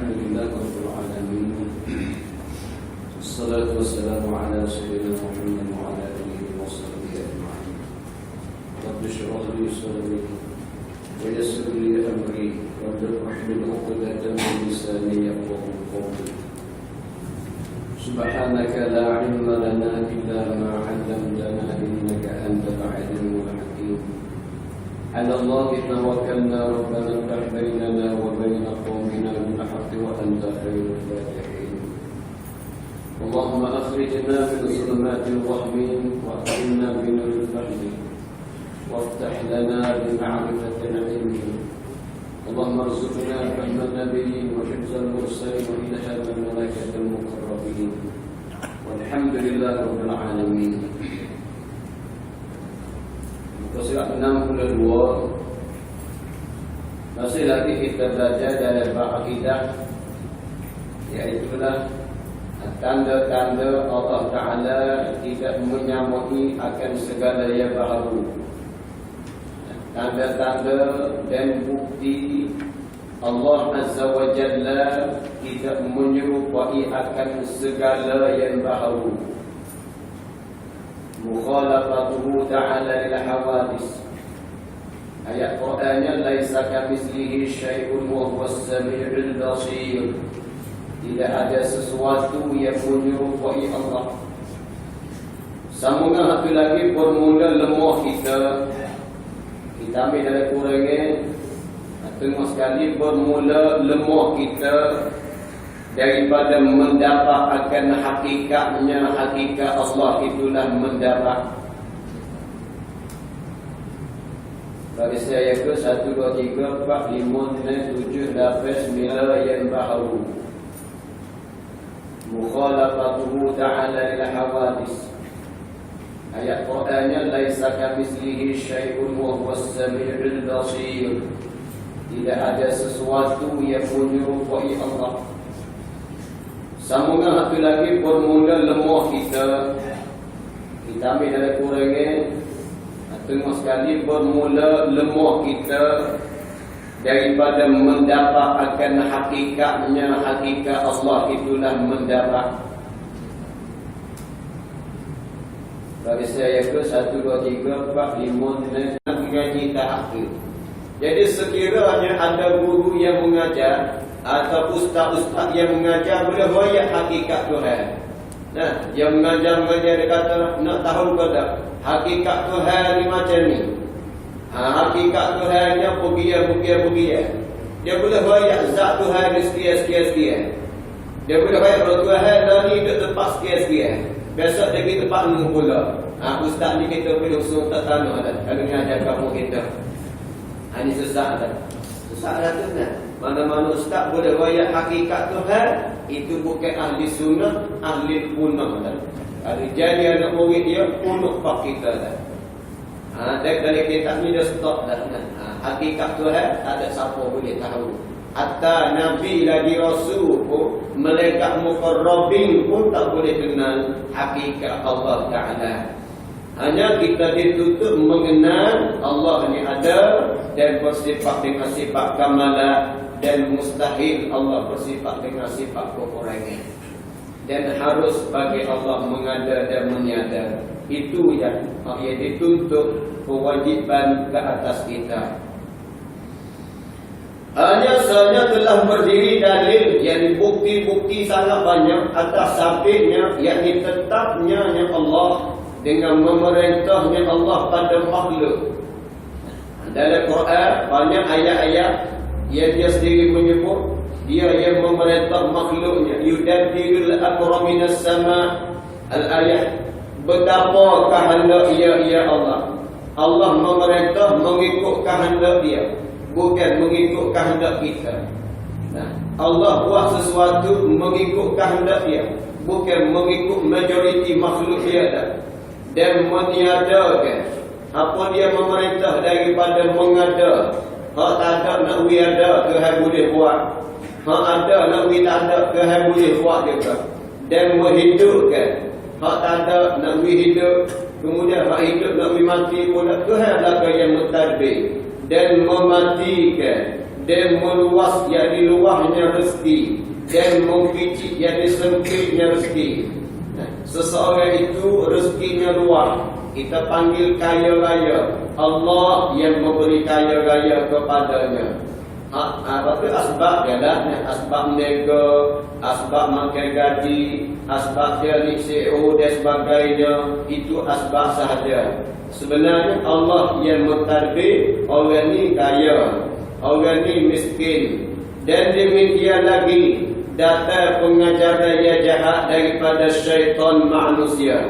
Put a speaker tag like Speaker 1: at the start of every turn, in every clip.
Speaker 1: Alhamdulillah Rabbil Alamin. Wassalatu wassalamu ala sayyidina Muhammad wa ala alihi wa sahbihi ajma'in. Rabbi shrah li sadri wa yassir li amri wahlul 'uqdatam min lisani yafqahu qawli. Subhanaka la 'ilma lana illa ma 'allamtana innaka antal 'alimul hakim. على الله توكلنا ربنا افتح بيننا وبين قومنا بالحق وأنت خير الفاتحين. اللهم أخرجنا من ظلمات الوهم وأكرمنا بنور الفهم وافتح لنا بمعرفة العلم. اللهم ارزقنا فهم النبيين وحفظ المرسلين وإلهام الملائكة المقربين والحمد لله رب العالمين. Surat 62 masih lagi kita belajar dalam bab akidah, iaitulah tanda-tanda Allah Ta'ala tidak menyamai akan segala yang baharu. Tanda-tanda dan bukti Allah Azza wa Jalla tidak menyerupai akan segala yang baharu. Mukhalafatuhu ta'ala lil hawadis. Ayat Qur'annya laisa kamitslihi syai'un wa huwas samiul basir. Tidak ada sesuatu yang menyerupai Allah. Sambungan satu lagi bermula lemah kita. Kita ambil dari kurangnya. Tengok sekali bermula lemah kita daripada mendapat akan hakikatnya, hakikat Allah itulah mendapat. Bagi saya ke 1, 2, 3, 4, 5, 6, 7, 8, 9 yang baharu. Mukhalafatuhu ta'ala lil hawadis. Ayat Qur'annya laisa kamitslihi syai'un wa huwas samiul basir. Tidak ada sesuatu yang menyerupai Allah. Sambungan satu lagi bermula lemah kita. Kita ambil dari kurangnya. Tengok sekali bermula lemah kita daripada mendapat akan hakikatnya, hakikat Allah itulah mendapat. Bagi saya ke 1, 2, 3, 4, 5, 6 mengaji tahap ke. Jadi sekiranya ada guru yang mengajar atau ustaz-ustaz yang mengajar boleh royak hakikat Tuhan. Nah, yang mengajar dia kata nak tahu ke tak hakikat Tuhan ni macam ni. Hakikat Tuhannya begitu. Dia boleh royak zat Tuhan ni sekian. Dia boleh royak kalau Tuhan ni duduk tempat sekian. Besok dia pergi tempat ni pula. Ustaz ni kita pergi usul tak tanah dah. Kalau mengajar kamu kita. Ini susah dah. Susah dah tu kan. Mana-mana ustaz boleh royak hakikat Tuhan, itu bukan ahli sunnah, ahli punah dah. Kalau jadi anak murid dia punah pak kita dah. Dari kitab ni dah stop dah. Hakikat Tuhan tak ada siapa boleh tahu. Hatta Nabi lagi Rasul pun, malaikat muqarrabin pun tak boleh kenal hakikat Allah Ta'ala. Hanya kita ditutup mengenal Allah ni ada dan bersifat dengan sifat kamalah, dan mustahil Allah bersifat dengan sifat kekurangan. Dan harus bagi Allah mengada dan menyada. Itu yang dituntut kewajiban ke atas kita. Hanya sahaja telah berdiri dalil yang bukti-bukti sangat banyak atas sabitnya, yakni tetapnya Allah dengan memerintahnya Allah pada makhluk. Dalam Quran banyak ayat-ayat yang dia sendiri menyebut dia yang memerintah makhluknya. Yudabbirul amra minas sama' al-ayat. Betapa kehendak ia Allah. Allah memerintah mengikut kehendak dia, bukan mengikut kehendak kita. Allah buat sesuatu mengikut kehendak dia, bukan mengikut majoriti makhluk dia dah. Dan meniadakan apa dia memerintah daripada mengada. Hak tak ada nak we ada, Tuhan boleh buat. Hak ada nak we tak ada, Tuhan boleh buat juga. Dan menghidupkan. Hak tak ada nak we hidup, kemudian hak hidup nak we mati pula, Tuhan lah yang mentadbir. Dan mematikan dan meluas yakni luahnya rezeki, dan mempicik yakni sempitnya rezeki. Seseorang itu rezekinya luas, kita panggil kaya raya. Allah yang memberi kaya raya kepadanya. Apa tu asbab dia lah, asbab nego, asbab makan gaji, asbab dia ni CEO dan sebagainya, itu asbab sahaja. Sebenarnya Allah yang mentadbir orang ni kaya, orang ni miskin. Dan demikian lagi data pengajaran yang jahat daripada syaitan manusia.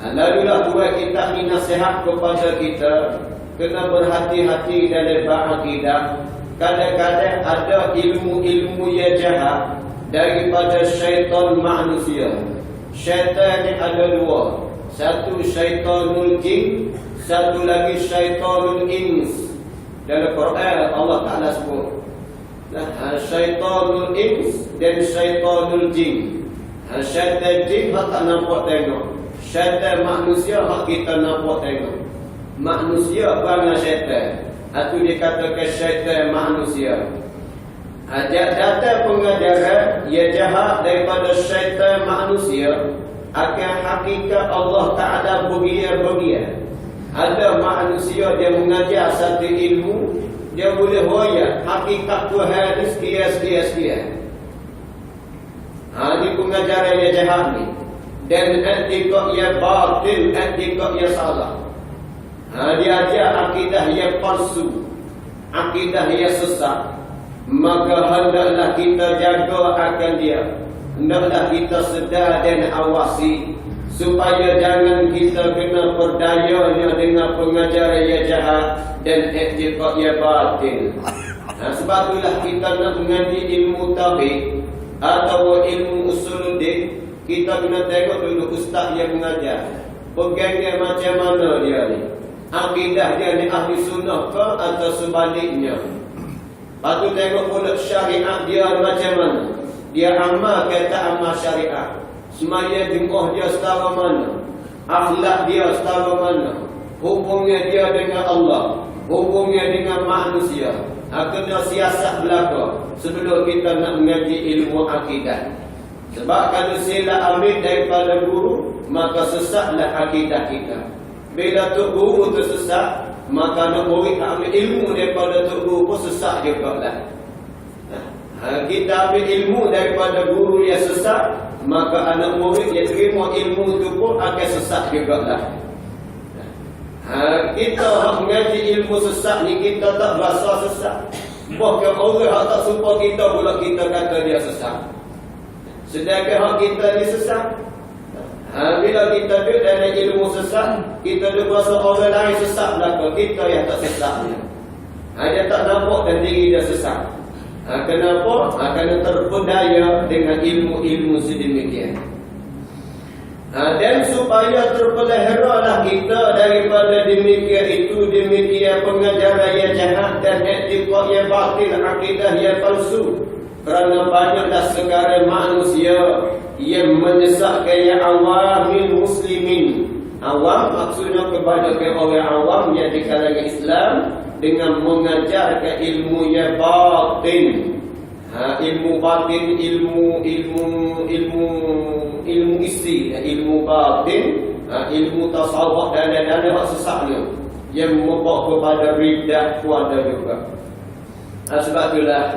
Speaker 1: Lalulah buat kita ni nasihat kepada kita, kena berhati-hati dalam berakidah. Kadang-kadang ada ilmu-ilmu yang jahat daripada syaitan manusia. Syaitan ni ada dua. Satu syaitanul jin, satu lagi syaitanul ins. Dalam Quran Allah Ta'ala sebut syaitanul ins dan syaitanul jin. Syaitan jin hak tak nampak tengok, syaitan manusia hak kita nampak tengok. Manusia bangga syaitan, itu dikatakan syaitan manusia. Data pengajaran ia jahat daripada syaitan manusia akan hakikat Allah Ta'ala bagian-bagian. Ada manusia dia mengajar satu ilmu, dia boleh royak hakikat Tuhan ni sekian. Ini pengajaran yang jahat ni. Dan etika yang batil, etika yang salah. Dia ajar akidah yang palsu, akidah yang sesat. Maka hendaklah kita jaga akan dia. Hendaklah kita sedar dan awasi, supaya jangan kita kena perdayanya dengan pengajaran yang jahat dan etika yang batil. Sebab itulah kita nak mengaji ilmu tauhid atau ilmu usuluddin, kita kena tengok dulu ustaz yang mengajar pegangnya macam mana dia ni. Akidah dia ni ahli sunnah ke atau sebaliknya. Lepas tu tengok pula syariat dia macam mana. Dia amal ke tak amal syariat. Semaya jemaah dia setara mana. Akhlak dia setara mana. Hubungnya dia dengan Allah, hubungnya dengan manusia. Kena siasat belaka sebelum kita nak mengaji ilmu akidah. Sebab kalau sila ambil daripada guru, maka sesatlah akidah kita. Bila tok guru tu sesat, maka nak murid ambil ilmu daripada tok guru pun sesat juga lah. Kita ambil ilmu daripada guru yang sesat, maka anak murid yang terima ilmu tu pun akan sesat juga lah. Kita mengaji ilmu sesat ni, kita tak berasa sesat. Bahkan orang yang tak suka kita pula kita kata dia sesat. Sedangkan hak kita ni sesat. Bila kita duduk dalam ilmu sesat, kita duduk berasa orang lain sesat belakang kita yang tak sesatnya. Dia tak nampak dan diri dia sesat. Kenapa? Kerana terpedaya dengan ilmu-ilmu sedemikian. Dan supaya terpeliharalah kita daripada demikian itu, demikian pengajaran yang jahat dan etika yang batil, akidah yang palsu. Kerana banyaklah sekarang manusia yang menyesatkan yang awamil muslimin. Awam maksudnya kebanyakan orang awam yang di kalangan Islam dengan mengajarkan ilmu yang batin. Ilmu batin, ilmu isi, ilmu batin, ilmu tasawuf dan lain-lain hak sesatnya yang membawa kepada riddah kuada juga. Sebab itulah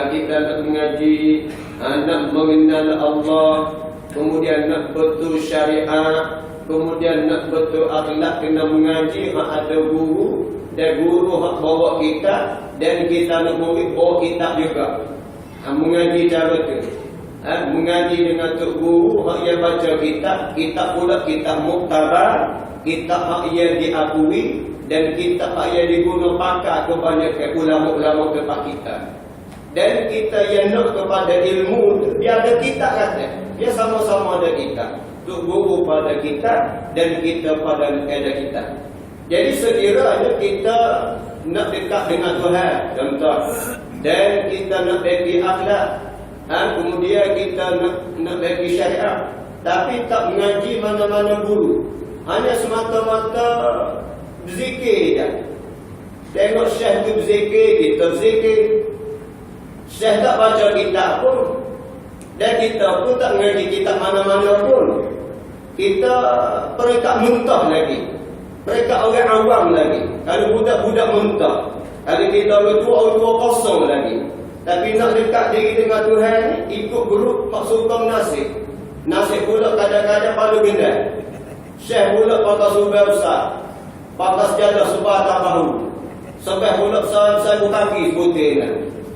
Speaker 1: kita nak mengaji, nak mengenal Allah, kemudian nak betul syariat, kemudian nak betul akhlak, kena mengaji ada guru, dan guru hak bawa kita, dan kita nak murid bawa kitab juga. Mengaji cara tu. Mengaji dengan tok guru hak yang baca kitab pula kitab muktabar, kitab hak yang diakui, dan kitab hak yang diguna pakai kebanyakan ulama-ulama tempat kita. Dan kita yang nak kepada ilmu, dia ada kitab kata. Dia sama-sama ada kitab. Tok guru pada kitab dan kita pada ada kitab. Jadi sekiranya kita nak dekat dengan Tuhan, contoh, dan kita nak bagi akhlak, kemudian kita nak bagi syariat, tapi tak mengaji mana-mana guru, hanya semata-mata zikir je. Tengok Syekh tu berzikir, kita berzikir. Syekh tak baca kitab pun, dan kita pun tak mengaji kitab mana-mana pun. Kita peringkat mentah lagi, peringkat orang awam lagi. Kalau budak-budak mentah, kalau kita tua kosong lagi. Tapi nak dekat diri dengan Tuhan ni, ikut grup maksud nasib. Nasib pula kadang-kadang palu gendai. Syekh pula pakai subah besar, pakai sejadah subah tak bahu. Sampai pula saya kaki putih kan.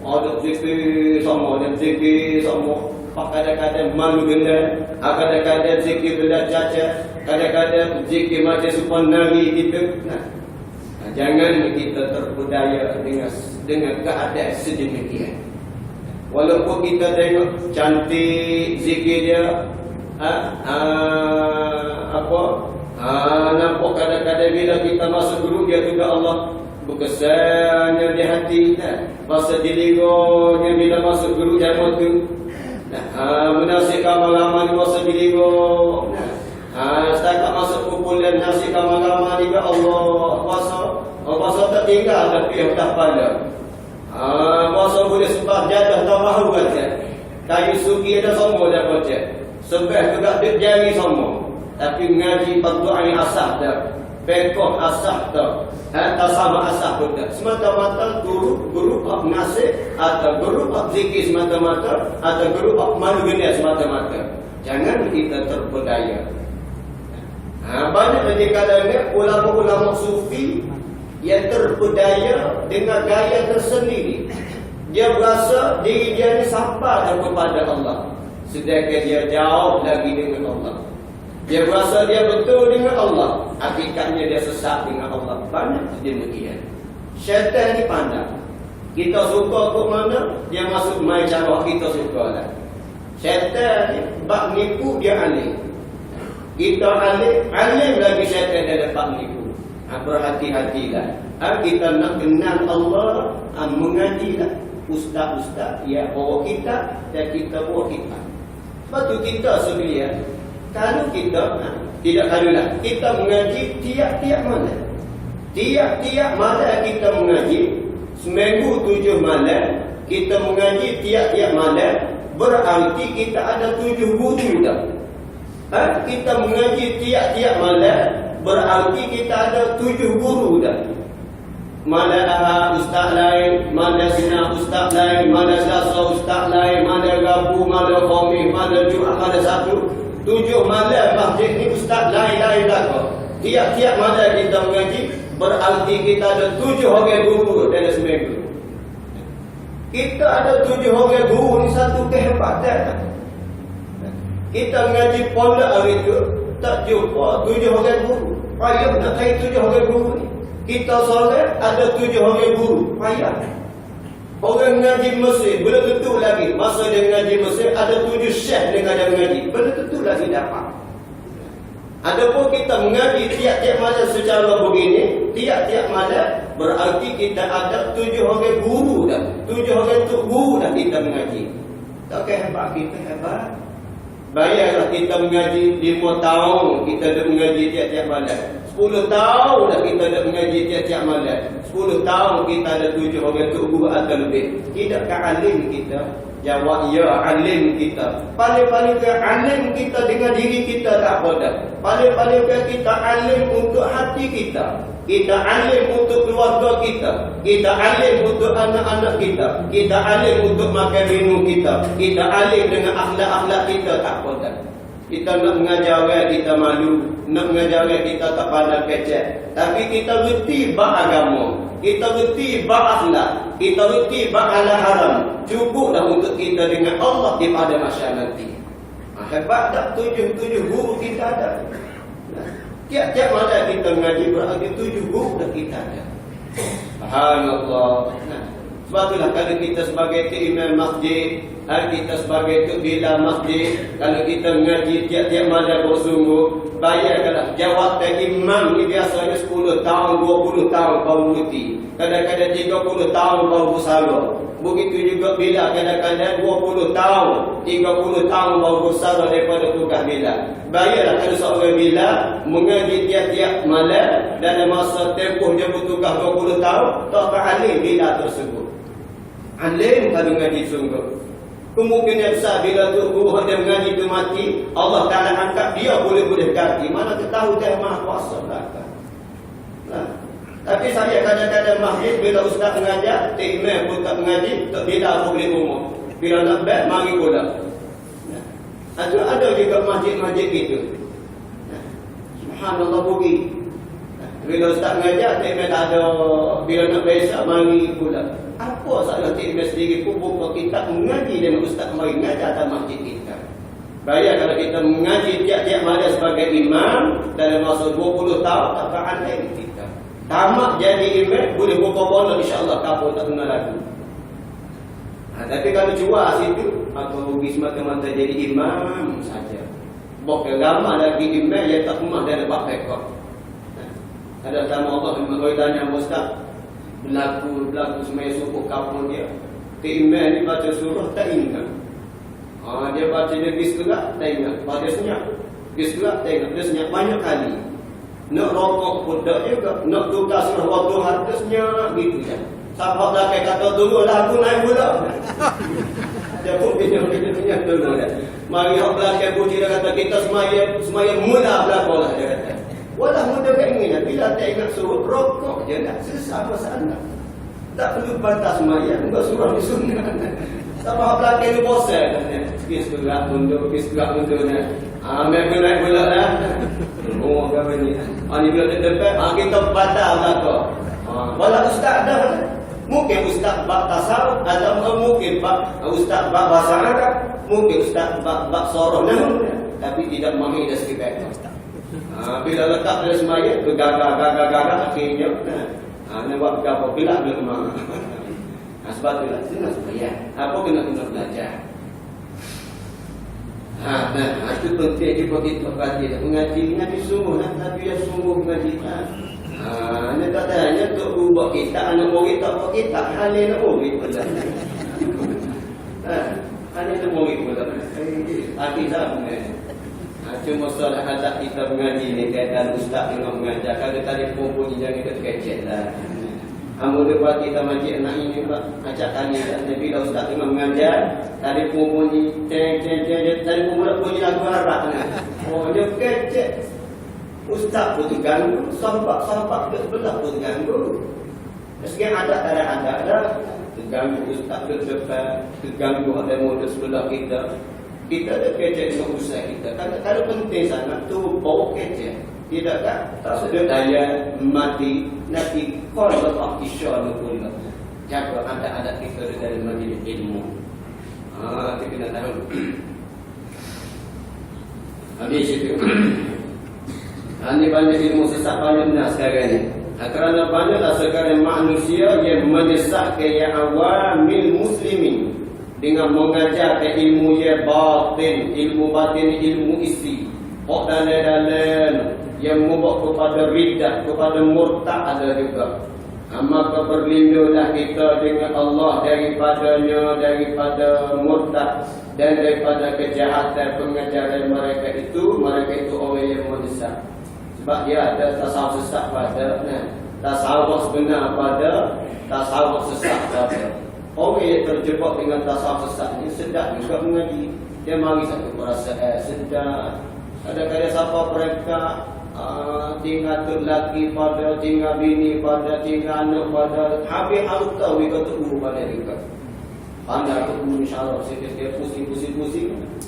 Speaker 1: Ada zikir sama, ada zikir sama. Kadang-kadang malu gendai, kadang-kadang zikir belah cacat, kadang-kadang zikir macam supaya nari kita. Jangan kita terpedaya dengan keadaan sedemikian. Walaupun kita tengok cantik zikir dia, nampak kadang-kadang bila kita masuk grup dia juga Allah berkesannya di hati kita. Masa diligonya bila masuk grup jamaah tu, menasihkan malam-malam masa diligo. Setakat masuk kumpulan nasihat malam-malam juga Allah puasa tak tinggal tapi dah pada. Puasa boleh sebab jadah tak mahu kata. Kayu suki ada semua dah baca. Sebab juga dia jari semua. Tapi mengaji berdoa yang asah dah. Pekoh asah dah. Tak sama asah pun tak. Semata-mata guru nasihat atau guru zikir semata-mata atau guru malu gini semata-mata. Jangan kita terpedaya. Banyak lagi kadang-kadang ulama-ulama sufi yang terpedaya dengan gaya tersendiri. Dia berasa diri dia ni sampai kepada Allah, sedangkan dia jauh lagi dengan Allah. Dia berasa dia betul dengan Allah, hakikatnya dia sesat dengan Allah. Banyak demikian. Syaitan ni pandang. Kita suka ke mana, dia masuk main cara kita suka lah. Syaitan ni bak nipu dia alim. Kita alim lagi syaitan dia dapat nipu. Berhati-hatilah. Kita nak kenal Allah, mengajilah. Ustaz-ustaz ya bawa kita dan kita bawa kita. Sebab tu kita sebenarnya, kalau kita tidak kalulah, kita mengaji tiap-tiap malam. Tiap-tiap malam kita mengaji. Seminggu 7 malam kita mengaji tiap-tiap malam. Berarti kita ada 7 guru dah. Kita mengaji tiap-tiap malam, berarti kita ada 7 guru dah. Mana ustaz lain, mana sina ustaz lain, mana Selasa ustaz lain, mana Rabu, mana Khamis, mana Jumaat, mana Sabtu. 7 malam masjid ni ustaz lain-lain dah. Tiap-tiap malam kita mengaji, berarti kita ada 7 orang guru dalam seminggu. Kita ada 7 orang guru ni satu kehebatan. Kita mengaji pondok hari tu tak jumpa 7 orang guru. Payah nak cari 7 orang guru ni. Kita solat ada 7 orang guru. Payah. Orang mengaji Mesir belum tentu lagi. Masa dia mengaji Mesir ada 7 syekh dengan dia mengaji. Belum tentu lagi dapat. Adapun kita mengaji tiap-tiap malam secara begini, tiap-tiap malam berarti kita ada 7 orang guru dah. 7 orang tu guru dah kita mengaji. Tak hebat kita hebat. Bayarlah kita mengaji 5 tahun kita dah mengaji tiap-tiap malam. 10 tahun dah kita dah mengaji tiap-tiap malam. 10 tahun kita ada 7 orang tu guru atau lebih. Tidakkah alim kita? Jawab ya, alim kita. Paling-paling ke alim kita dengan diri kita tak apa dah. Paling-paling ke kita alim untuk hati kita. Kita alim untuk keluarga kita. Kita alim untuk anak-anak kita. Kita alim untuk makan minum kita. Kita alim dengan akhlak-akhlak kita tak apa dah. Kita nak mengajar orang kita malu, nak mengajar orang kita tak pandang kecek. Tapi kita reti bab agama, kita reti bab akhlak, kita reti bab halal haram. Cukuplah untuk kita dengan Allah di pada masyarakat nanti. Hebat tak 7 guru kita ada. Tiap-tiap malam kita mengaji berarti 7 guru dah kita ada. Subhanallah. Sebab itulah kalau kita sebagai imam masjid, kita sebagai bila masjid, kalau kita mengaji tiap-tiap malam bersungguh, bayarkanlah jawatan imam ni biasanya 10 tahun, 20 tahun baru berhenti. Kadang-kadang 30 tahun baru bersalah. Begitu juga bila kadang-kadang 20 tahun, 30 tahun baru bersara daripada tugas bila. Bayarlah kalau seorang bila mengaji tiap-tiap malam dalam masa tempoh dia bertugas 20 tahun, tak akan alim bila tersebut. Alim kalau mengaji sungguh. Kemungkinan besar bila tu guru dia mengaji tu mati, Allah Ta'ala angkat dia boleh-boleh ganti. Mana kita tahu dia maha kuasa belakang. Nah. Tapi saya kadang-kadang masjid bila ustaz mengajar, imam pun tak mengaji, tak bila aku boleh umur. Bila nak bed, mari pula. Ada juga masjid-masjid gitu. Subhanallah bagi. Bila ustaz mengajar, imam tak ada, bila nak biasa, mari pula. Apa salah imam sendiri pun buka kitab mengaji dengan ustaz mari mengajar dalam masjid kita. Bayar kalau kita mengaji tiap-tiap malam sebagai imam, dalam masa 20 tahun, tak akan lain kita. Tamat jadi imam, boleh buka bola insya-Allah kapal tak kena lagi. Tapi kalau jual situ, atau rugi semata-mata jadi imam saja. Bukan lama lagi imam yang tak rumah dan lepas rekod. Ada sama Allah memang tanya ustaz, berlaku semaya subuh kapal dia. Imam ni baca surah tak ingat. Dia baca dia bismillah tak ingat. Baca senyap. Bismillah tak ingat. Dia senyap banyak kali. Nak rokok pun tak juga. Nak tukar surah waktu hadisnya gitu je. Sahabat belakang kata dulu lah aku naik pula. Dia pun pinjam dulu dah. Mari orang belakang puji dia kata kita semaya mula belakang lah dia kata. Walah muda keinginan bila tak ingat surah rokok je nak sesama sana. Tak perlu bantah semaya. Enggak surah di sunnah. Sahabat belakang ni bosan. Bismillah mundur ni. Mereka naik pula dah. Oh, apa ni? Ni bila terdekat, kita batal lah kau. Walau ustaz dah. Mungkin ustaz bab tasawuf, atau mungkin ustaz bab bahasa Arab, mungkin ustaz bab sorah nahu. Tapi tidak mengerti dari segi baik. Bila letak pada semaya, tu gagal akhirnya. Nak buat apa? Bila memang. Sebab itulah kena semaya. Apa kena belajar. Itu penting juga kita perhatikan. Mengaji sungguh, tapi dia sungguh mengaji. Dia tak tanya untuk buat kita, anak murid tak buat kita, hal nak murid pula. Hal nak murid pula. Hati tak mengaji. Cuma salah hadap kita mengaji ni, kaitan ustaz dengan mengajar. Kalau tadi pun jangan kita kecil lah. Ambil buat kita majlis anak ini pula acak tanya Nabi dah ustaz imam mengajar tadi pun bunyi tadi pun pula bunyi lagu Arab ni. Oh dia kecek ustaz pun terganggu, sahabat ke sebelah pun terganggu. Meski ada terganggu ustaz ke depan, terganggu ada muda sebelah kita ada kecek dengan usaha kita. Kalau penting sangat tu bawa kecek. Tidak kan? Tak sudah daya mati nanti kau lepas kisah pun jaga ada kita dari majlis ilmu. Kita kena tahu. Habis itu. Ini banyak ilmu sesat banyak sekarang ni. Kerana banyaklah sekarang manusia yang mendesak ke yang awamil muslimin dengan mengajar ke ilmu yang batin, ilmu isi. Dan yang membawa kepada riddah, kepada murtad ada juga. Maka berlindunglah kita dengan Allah daripada murtad dan daripada kejahatan pengajaran mereka itu orang yang mendesak. Sebab dia ada tasawuf sesat pada, tasawuf sebenar pada, tasawuf sesat pada. Orang yang terjebak dengan tasawuf sesat ini sedap juga mengaji. Dia mari satu perasaan sedap. Kadang-kadang siapa mereka tinggal tu lelaki pada, tinggal bini pada, tinggal anak pada, habis harus tahu dia kata pada mereka. Pandai tu insyaAllah dia pusing,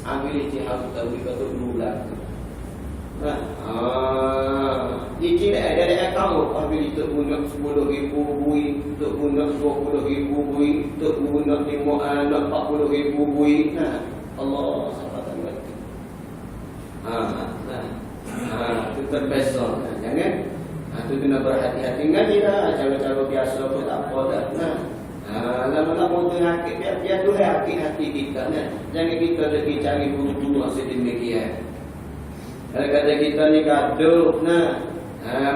Speaker 1: ambil dia harus tahu dia kata lelaki. Izin dari akaun ambil itu guna 10,000 buih, untuk guna 20,000 buih, untuk guna 40,000 buih. Allah sahabat berarti. Itu terbesar. Jangan. Itu kena berhati-hati. Ngaji lah. Cara-cara biasa pun tak apa dah. Lama-lama tu dia tu hati kita. Jangan kita lagi cari guru-guru sedemikian. Kadang-kadang kita ni gaduh.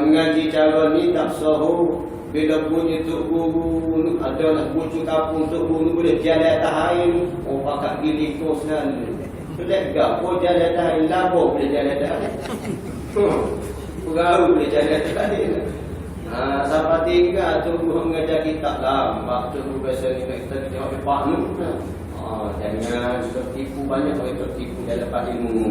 Speaker 1: Mengaji cara ni tak sahur. bila bunyi Tok Guru, ada nak bucu kapung Tok Guru boleh jalan atas air, pakat gili kau selalu. Boleh gapo jalan atas air, labo boleh jalan atas air. Pegawai boleh jalan atas air. Sampai tinggal Tok Guru mengajar kita lambat. Tok Guru biasa ni kita jawab Pak Nur. Jangan tertipu, banyak orang tertipu dalam ilmu.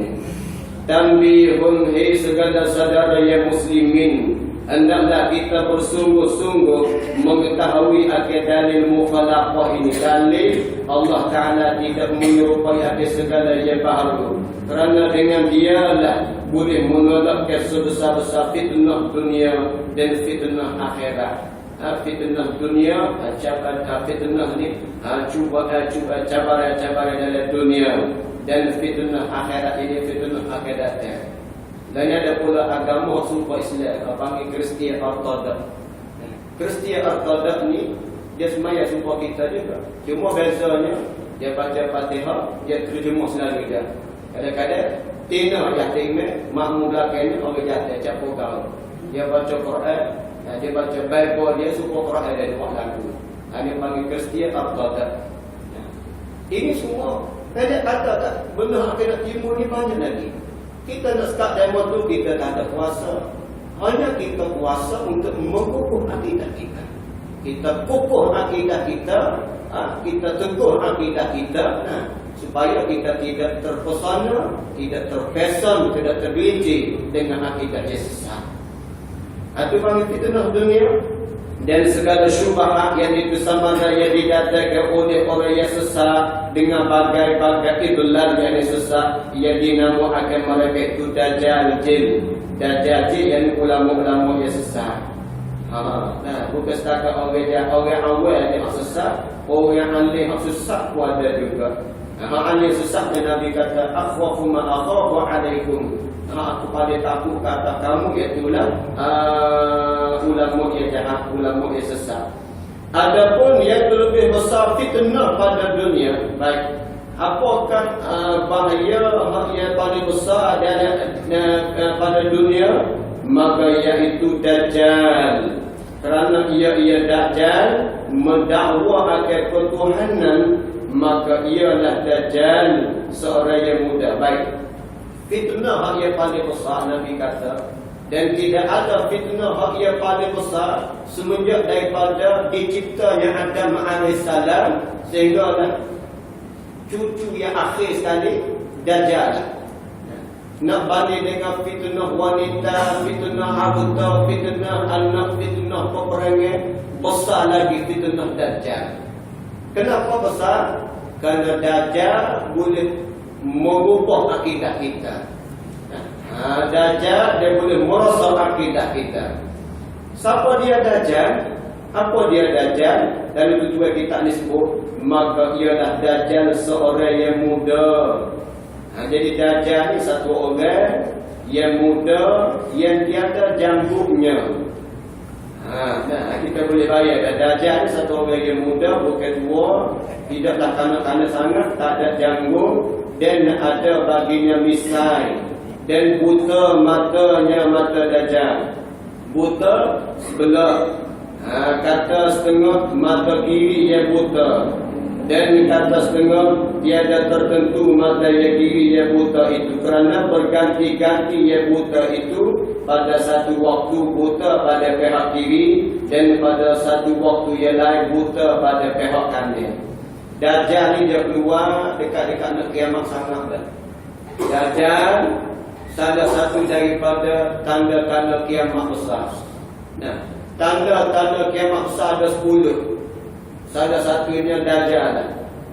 Speaker 1: Tanbihun, hei segala saudara yang muslimin, hendaklah kita bersungguh-sungguh mengetahui akan dalil mukhalafah ini. Dalil Allah Ta'ala tidak menyerupai akan segala yang baru, kerana dengan dialah boleh menolakkan sebesar-besar fitnah dunia dan fitnah akhirat. Fitnah dunia, fitnah ni cabaran dalam dunia, dan fitnah akhirat ini fitnah akhirat. Dan ada pula agama sumpah Islam, panggil Kristian Ortodok. Kristian Ortodok ni dia semaya sumpah kita juga, cuma bezanya dia baca Fatihah, dia terjemah selalu dia. Kadang-kadang tina yatim makmum belakangnya orang jatuh capur kau. Dia baca Quran, dia baca Bible, dia suka Quran dari buat lagu. Dia panggil Kristian Ortodok. Ini semua pendek kata tak benar akhirat timur ni banyak lagi. Kita nak start demo tu kita tak ada kuasa. Hanya kita kuasa untuk mengukuh akidah kita. Kita kukuh akidah kita, kita teguh akidah kita, supaya kita tidak terpesona, tidak terpesan, tidak tergelincir dengan akidah yang sesat. Itu panggil fitnah dunia. Dan segala syubhat yang dipersamakan yang didatangkan oleh orang yang sesat dengan bagai-bagai idlal yang sesat, yang dinamakan mereka itu Dajjal jin. Dajjal jin yang ulama-ulama yang sesat. Bukan setakat orang awal yang sesat, orang yang alim yang sesat pun ada juga. Alim sesat yang Nabi kata akhwafu ma akhafu alaikum. Aku pada takut kata kamu iaitulah ulama yang jahat, ulama yang sesat. Adapun yang lebih besar fitnah pada dunia, baik apakah bahaya yang paling besar pada dunia? Maka iaitu Dajjal. Kerana ia Dajjal mendakwa akan ketuhanan, maka ialah Dajjal seorang yang muda. Baik, fitnah yang paling besar Nabi kata, dan tidak ada fitnah yang paling besar semenjak daripada diciptanya Adam alaihissalam sehinggalah cucu yang akhir sekali Dajjal. Nak banding dengan fitnah wanita, fitnah harta, fitnah anak, fitnah peperangan, besar lagi fitnah Dajjal. Kenapa besar? Kerana Dajjal boleh mengubah akidah kita. Dajjal dia boleh merosak akidah kita. Siapa dia Dajjal? Apa dia Dajjal? Dan itu juga kita sebut, maka ialah Dajjal seorang yang muda. Jadi Dajjal ni satu orang yang muda, yang tiada janggutnya. Kita boleh bayar Dajjal ni satu orang yang muda, bukan tua, tidaklah kanak-kanak sangat, tak ada janggut, dan ada baginya misai, dan buta matanya, mata Dajjal buta sebelah, kata setengah mata kiri yang buta, dan kata setengah tiada tertentu mata yang kiri yang buta itu, kerana berganti-ganti yang buta itu. Pada satu waktu buta pada pihak kiri, dan pada satu waktu yang lain buta pada pihak kanan. Dajjal ni dia keluar dekat-dekat nak kiamat sangat dah. Dajjal salah satu daripada tanda-tanda kiamat besar. Tanda-tanda kiamat besar ada 10. Salah satunya Dajjal.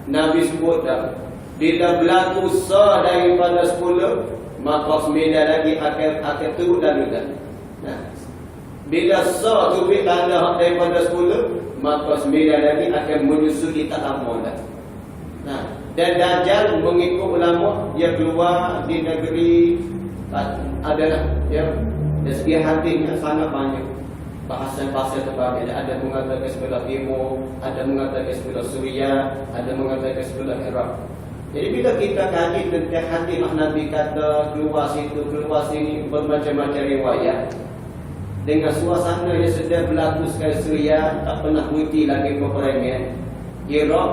Speaker 1: Nabi sebut dah, bila berlaku sah daripada 10, maka 9 lagi akan turut lalu dah. Bila sah tu tanda daripada 10, maka 9 lagi akan menyusuli tak lama dah. Dan Dajjal mengikut ulama, dia keluar di negeri adalah ya, dari segi hatinya sangat banyak. Bahasa-bahasa terbagi, ada mengatakan sebelah timur, ada mengatakan sebelah Suria, ada mengatakan sebelah Iraq. Jadi bila kita kaji tentang hati Nabi kata keluar situ, keluar sini, bermacam-macam riwayat. dengan suasana yang sedang berlaku sekarang Syria, tak pernah berhenti lagi peperangan. Iraq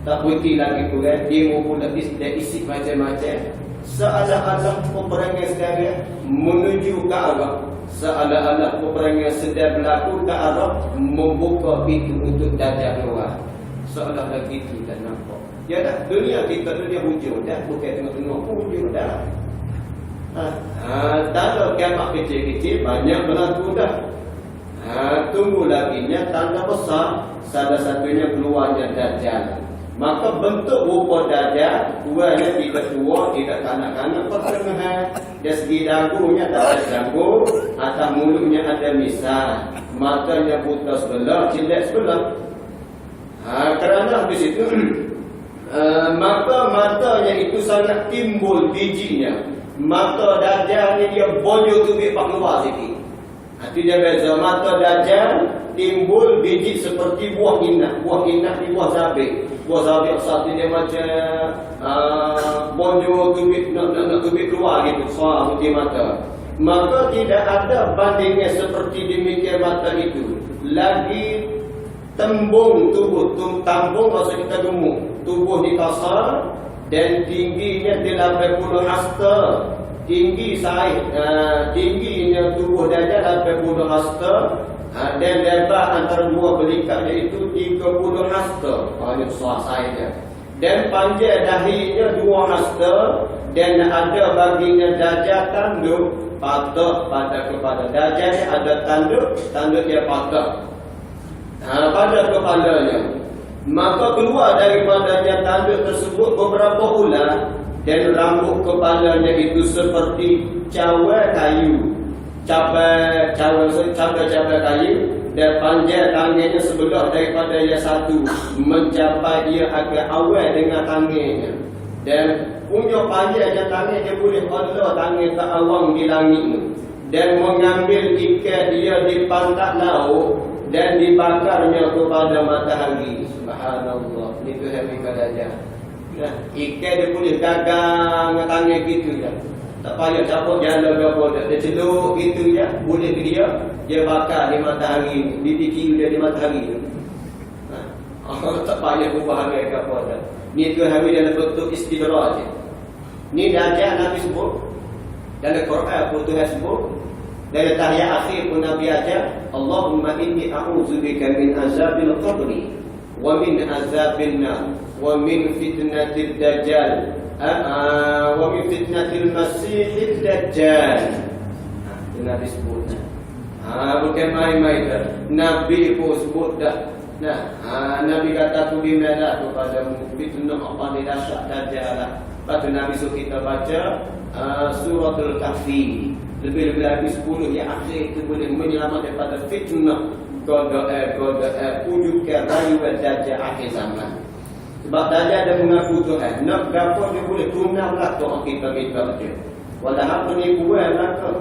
Speaker 1: tak berhenti lagi perang, demo pula isi macam-macam. Seolah-olah peperangan sekarang menuju ke arah, seolah-olah peperangan sedang berlaku ke arah membuka pintu untuk Dajjal keluar. Seolah-olah gitu dan nampak. Ya dah, dunia kita dunia hujung dah, bukan tengok-tengok hujung dah. Tak ada kiamat kecil-kecil, banyak berlaku dah. Tunggu lagi nya tanda besar, salah satunya keluarnya Dajjal. Maka bentuk rupa Dajjal, tuanya tidak tua, tidak kanak-kanak, pertengahan. Dari segi dagunya tak ada dagu, atas mulutnya ada misal, matanya buta sebelah, cilek sebelah. Kerana di situ mata-matanya itu sangat timbul bijinya. Mata Dajjal ni dia bonyo tubik pak keluar sikit. Itu dia beza. Mata Dajjal timbul biji seperti buah inak. Buah inak ni buah zabik. Buah zabik satu dia macam bonyo tubik nak tubik keluar gitu. Suara putih mata. Maka tidak ada bandingnya seperti demikian mata itu. Lagi tembung tubuh, tambung maksud kita gemuk. Tubuh di kasar dan tingginya 80 hasta. Tingginya tubuh Dajjal 80 hasta. Dan lebar antara dua belikat iaitu 30 hasta. Banyak besar saiznya. Dan panjang dahinya 2 hasta. Dan ada baginya Dajjal tanduk patah pada kepada Dajjal ni ada tanduk dia patah pada kepalanya. Maka keluar daripada tanduk tersebut beberapa ular dan rambut kepalanya itu seperti cabai kayu. Cabai kayu dan panjang tangannya sebelah daripada yang satu mencapai dia agak awal dengan tangannya. Dan punya panjang tangan dia boleh Allah tangan ke awang di langit dan mengambil ikan dia di pantai laut dan dibakarnya kepada matahari. Subhanallah. Itu hari Dajjal. Nah, ikan dia boleh gagang tangan gitu je. Tak payah capuk jalan ke apa dah. Dia celuk gitu je. Boleh ke dia bakar di matahari. Dipikir dia di matahari tu. Tak payah ubah harga ke apa dah. Ni tu hari dalam bentuk istidraj. Ni Dajjal Nabi sebut. Dalam Quran pun Tuhan sebut. Dari tahiyat akhir pun Nabi ajar, Allahumma inni a'udzubika min azabil qabri wa min azabil nar wa min fitnatil dajjal wa min fitnatil masihid dajjal. Itu Nabi sebut. Bukan main-main dah. Nabi pun sebut dah. Nabi kata aku bimbanglah kepada fitnah apa ni dahsyat dajjal lah. Lepas tu Nabi suruh kita baca suratul Kahfi. Lebih-lebih lagi 10 yang akhir itu boleh menyelamat daripada fitnah goda pujukan rayu Dajjal akhir zaman. Sebab Dajjal ada mengaku Tuhan. Nak berapa dia boleh tunanglah Tuhan kita je. Walau penipuan maka.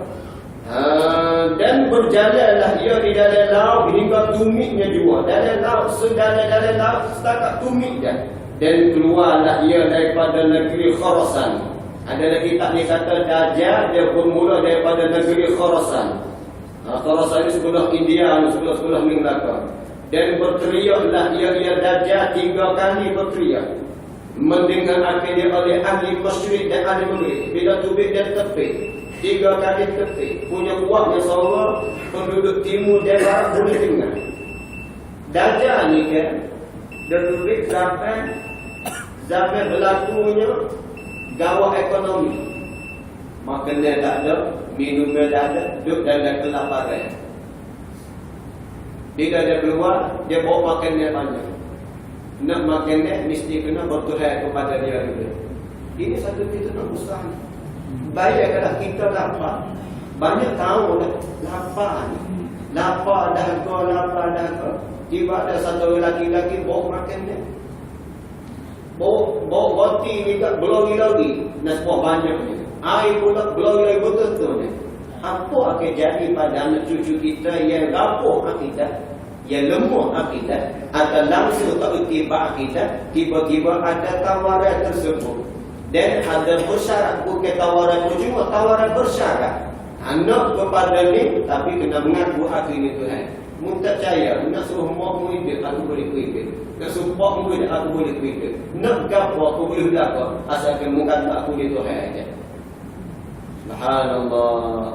Speaker 1: Dan berjalanlah ia di dalam laut hingga tumitnya jua. Dalam laut, dalam laut setakat tumit dia. Dan keluarlah ia daripada negeri Khurasan. Ada lagi tak ni kata Dajjal dia bermula daripada negeri Khurasan. Khurasan ini sebelah India, sebelah Melaka. Dan berteriaklah ia Dajjal 3 kali berteriak. Mendengar akhirnya oleh ahli masyrik dan ahli maghrib. Bila tubik dan tepik 3 kali tepik. Punya kuatnya seorang penduduk timur dan barat boleh dengar. Dajjal ni kan dia tubik zaman berlakunya gawat ekonomi. Makanan tak ada, minumnya tak ada, duduk dalam kelaparan. Bila dia keluar, dia bawa makanan banyak. Nak makanan mesti kena bertuhan kepada dia juga. Ini satu fitnah besar. Bayangkanlah kita lapar. Banyak tahu dah lapar. Lapar dahaga. Tiba ada satu lelaki bawa makanan. Bawa roti ni kat belori-lori. Nak buat banyak ni. Air pula belori-lori betul-betul ni. Apa akan jadi pada anak cucu kita yang rapuh akidah, yang lemah akidah, atau langsung tak tiba akidah, tiba-tiba ada tawaran tersebut. Dan ada bersyarat, bukan tawaran cuma tawaran bersyarat. Anak kepada ni, tapi kena mengaku aku ni Tuhan. Mu tak percaya, nak suruh mak mu hidup, aku boleh hidup. Nak suruh pak mu hidup, aku boleh hidup. Nak gapo, aku boleh gapo. Asalkan mu kata aku ni Tuhan aja. Subhanallah.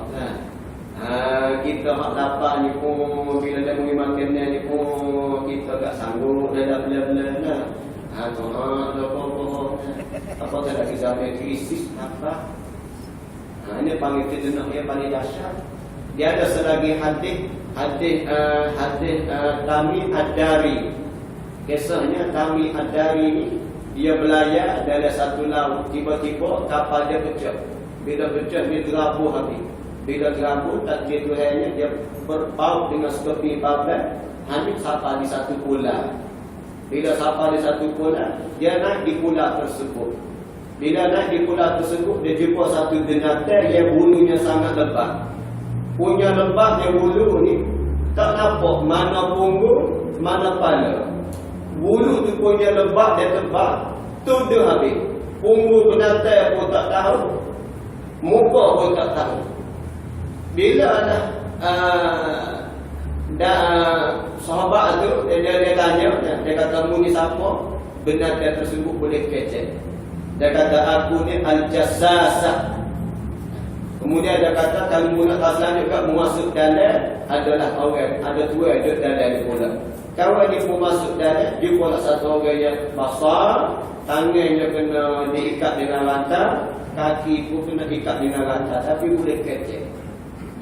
Speaker 1: Kita hak dapat ni pun, bila dah mui makan ni pun, kita tak sanggup dah bela-bela. Tuhan, apa tak ada zaman krisis apa? Ini panggil fitnah yang paling dahsyat. Dia ada selagi hadis Tamim Ad-Dari. Kisahnya Tamim Ad-Dari ni dia belayar dari satu laut, tiba-tiba kapal dia pecah. Bila pecah dia terabur habis. Bila terabur takdir Tuhannya dia berpaut dengan sekeping babel, hanya sampai di satu pulau. Bila sampai di satu pulau, dia naik di pulau tersebut. Bila naik di pulau tersebut, dia jumpa satu binatang yang bulunya sangat lebat. Punya lebatnya bulu ni tak nampak mana punggung, mana kepala. Bulu tu punya lebat dia tebal, tu dia habis. Punggung binatang pun tak tahu, muka pun tak tahu. Bila sahabat tu dia tanya, dia kata mu ni siapa? Binatang tersebut boleh kecek. Dia kata aku ni al-jassasah. Kemudian dia kata kalau mu nak tahu juga mu masuk dalam adalah orang, ada dua ada dalam ni pula. Kalau dia mu masuk dalam, dia pula satu orang yang besar, tangannya kena diikat dengan rantai, kaki pun kena diikat dengan rantai, tapi boleh kecek.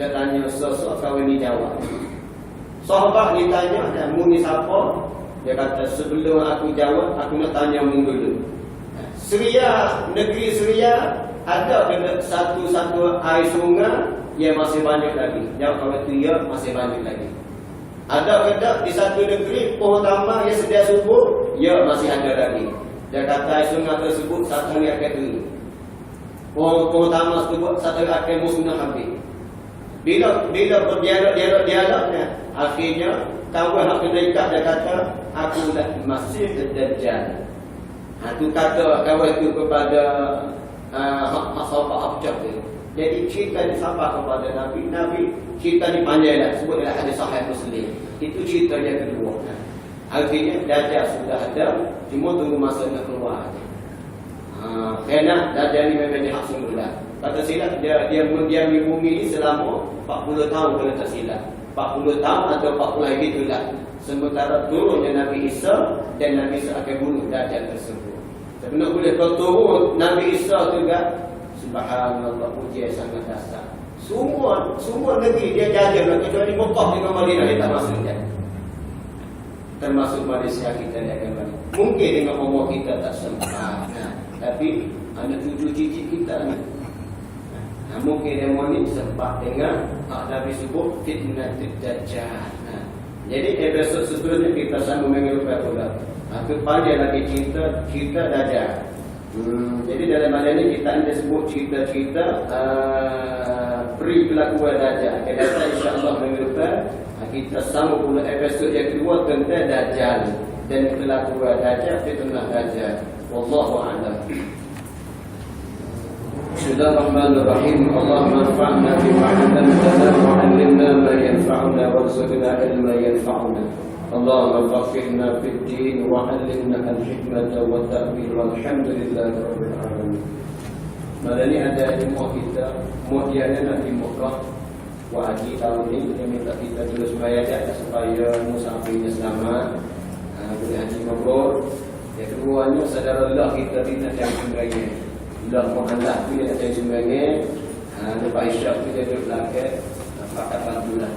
Speaker 1: Dia tanya sosok kawan ni jawab. Sahabat ni tanya, mu ni siapa? Dia kata sebelum aku jawab, aku nak tanya mu dulu. Syria, negeri Syria ada satu air sungai yang masih banyak lagi. Jawab kawan tu ya, masih banyak lagi. Ada kata di satu negeri pohon tambang yang sedia subur, ya masih ada lagi. Dia kata air sungai tersebut satu hari akan turun. Pohon tambang tersebut satu hari akan musnah habis. Bila berdialog-dialognya, akhirnya kawan hak pendekat dia kata, aku dah masih Dajjal. Itu kata kawan itu kepada sahabat Abjad itu. Jadi cerita ni sampai kepada Nabi. Nabi cerita ni panjang dah, sebut dalam hadis Sahih Muslim. Itu cerita yang kedua. Akhirnya Dajjal sudah ada, cuma tunggu masa nak keluar. Kerana Dajjal ni memang dia hak sungguh dah. Kata silap dia mendiam di bumi ni selama 40 tahun kalau tak silap. 40 tahun atau 40 hari itulah. Sementara turunnya Nabi Isa dan Nabi Isa akan bunuh Dajjal tersebut. Tapi nak boleh kalau turun Nabi Isa juga, subhanallah, ujian sangat dahsyat. Semua negeri dia jajah, kecuali Mekah dengan Madinah dia tak masuk dia. Termasuk Malaysia kita ni akan balik. Mungkin dengan umur kita tak sempat. Tapi anak cucu cicit kita ni. Mungkin dia ni sempat dengan Nabi sebut fitnah Dajjal. Jadi episod sebelumnya kita sambung mengenai pula. Panjang lagi cerita Dajjal. Jadi dalam mana ni kita ada sebut cerita-cerita perilakuan Dajjal. Kita datang insya-Allah minggu depan kita sambung pula episod yang kedua tentang Dajjal dan perilakuan Dajjal, fitnah Dajjal. Wallahu a'lam. Bismillahirrahmanirrahim. Allahumma anfa'na bima 'allamtana wa 'allimna ma yanfa'una warzuqna ilman yanfa'una. Allahumma faqihna fid din wa 'allimna al-hikmata wa at-ta'wil walhamdulillahi rabbil alamin. Malam ni ada jemaah kita, mudiannya nak di Mekah. Haji tahun ni dia minta kita terus bayar supaya musafirnya selamat, boleh haji mabrur. Yang keduanya saudara Allah kita tidak jangan raya. Allah Muhammad tu yang ada sebenarnya lepas isyak tu dia duduk belakang, pakai bantulah.